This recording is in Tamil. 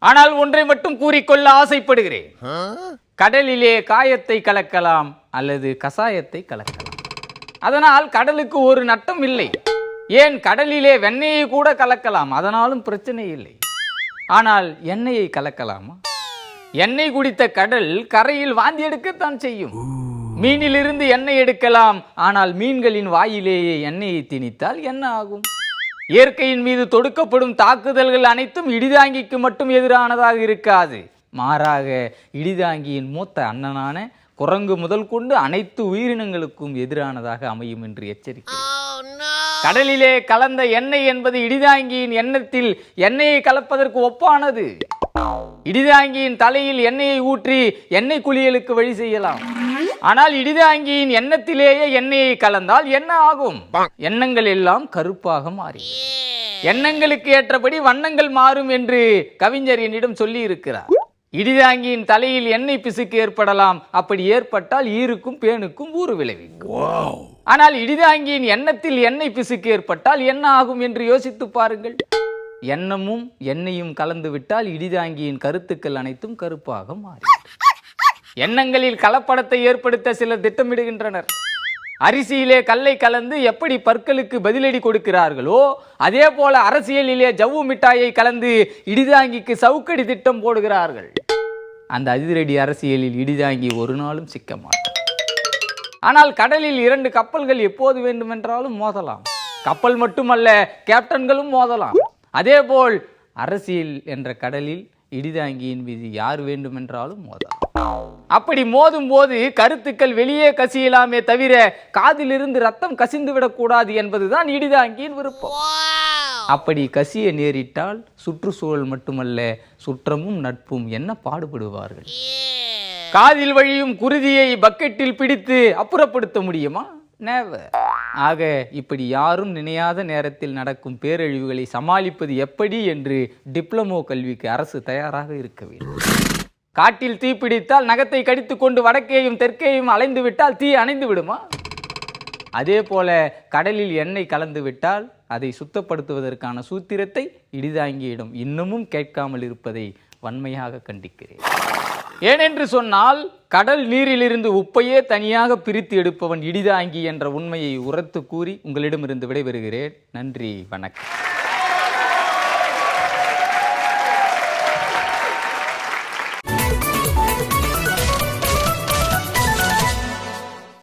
ஆனால் ஒன்றை மட்டும் கூறிக்கொள்ள ஆசைப்படுகிறேன். கடலிலே காயத்தை கலக்கலாம் அல்லது கசாயத்தை கலக்கலாம். அதனால் கடலுக்கு ஒரு நட்டம் இல்லை. ஏன், கடலிலே வெண்ணெயை கூட கலக்கலாம், அதனாலும் பிரச்சனை இல்லை. ஆனால் எண்ணெயை கலக்கலாமா? எண்ணெய் குடித்த கடல் கரையில் வாந்தி எடுக்கத்தான் செய்யும். மீனிலிருந்து எண்ணெய் எடுக்கலாம், ஆனால் மீன்களின் வாயிலேயே எண்ணெயை திணித்தால் என்ன ஆகும்? இயற்கையின் மீது தொடுக்கப்படும் தாக்குதல்கள் அனைத்தும் இடிதாங்கிக்கு மட்டும் எதிரானதாக இருக்காது. மாறாக இடிதாங்கியின் மூத்த அண்ணனான குரங்கு முதல் கொண்டு அனைத்து உயிரினங்களுக்கும் எதிரானதாக அமையும் என்று எச்சரிக்கை. கடலிலே கலந்த எண்ணெய் என்பது இடிதாங்கியின் எண்ணத்தில் எண்ணெயை கலப்பதற்கு ஒப்பானது. இடிதாங்கியின் தலையில் எண்ணெயை ஊற்றி எண்ணெய் குளியலுக்கு வழி செய்யலாம். ஆனால் இடிதாங்கியின் எண்ணத்திலேயே எண்ணெயை கலந்தால் என்ன ஆகும்? எண்ணங்கள் எல்லாம் கருப்பாக மாறி, எண்ணங்களுக்கு ஏற்றபடி வண்ணங்கள் மாறும் என்று கவிஞர் என்னிடம் சொல்லி இருக்கிறார். இடிதாங்கியின் தலையில் எண்ணெய் பிசுக்கு ஏற்படலாம். அப்படி ஏற்பட்டால் ஈருக்கும் பேனுக்கும் ஊறு விளைவிக்கும். ஆனால் இடிதாங்கியின் எண்ணத்தில் எண்ணெய் பிசுக்கு ஏற்பட்டால் என்ன ஆகும் என்று யோசித்து பாருங்கள். எண்ணமும் எண்ணெயும் கலந்து விட்டால் இடிதாங்கியின் கருத்துக்கள் அனைத்தும் கருப்பாக மாறி, எண்ணங்களில் கலப்படத்தை ஏற்படுத்த சிலர் திட்டமிடுகின்றனர். அரிசியிலே கல்லை கலந்து எப்படி பற்களுக்கு பதிலடி கொடுக்கிறார்களோ அதே போல அரசியலிலே ஜவ்வு மிட்டாயை கலந்து இடிதாங்கிக்கு சவுக்கடி திட்டம் போடுகிறார்கள். அந்த அதிரடி அரசியலில் இடிதாங்கி ஒரு நாளும் சிக்க மாட்டார். ஆனால் கடலில் 2 கப்பல்கள் எப்போது வேண்டுமென்றாலும் மோதலாம். கப்பல் மட்டுமல்ல, கேப்டன்களும் மோதலாம். அதேபோல் அரசியல் என்ற கடலில் இடிதாங்கியின் மீது யார் வேண்டுமென்றாலும் மோதலாம். அப்படி மோதும் போது கருத்துக்கள் வெளியே கசியலாமே தவிர காதிலிருந்து ரத்தம் கசிந்து விடக்கூடாது என்பதுதான் இடிதாங்கியின் விருப்பம். அப்படி கசிய நேரிட்டால் சுற்றுச்சூழல் மட்டுமல்ல, சுற்றமும் நட்பும் என்ன பாடுபடுவார்கள்? காதில் வழியும் குருதியை பக்கெட்டில் பிடித்து அப்புறப்படுத்த முடியுமா? நெவர். ஆக இப்படி யாரும் நினையாத நேரத்தில் நடக்கும் பேரழிவுகளை சமாளிப்பது எப்படி என்று டிப்ளமோ கல்விக்கு அரசு தயாராக இருக்க வேண்டும். காட்டில் தீ பிடித்தால் நகத்தை கடித்து கொண்டு வடக்கேயும் தெற்கேயும் அலைந்து விட்டால் தீ அணைந்து விடுமா? அதே போல கடலில் எண்ணெய் கலந்து விட்டால் அதை சுத்தப்படுத்துவதற்கான சூத்திரத்தை இடிதாங்கியிடம் இன்னமும் கேட்காமல் இருப்பதை வன்மையாக கண்டிக்கிறேன். ஏனென்று சொன்னால் கடல் நீரிலிருந்து உப்பையே தனியாக பிரித்து எடுப்பவன் இடிதாங்கி என்ற உண்மையை உரத்து கூறி உங்களிடமிருந்து விடைபெறுகிறேன். நன்றி, வணக்கம்.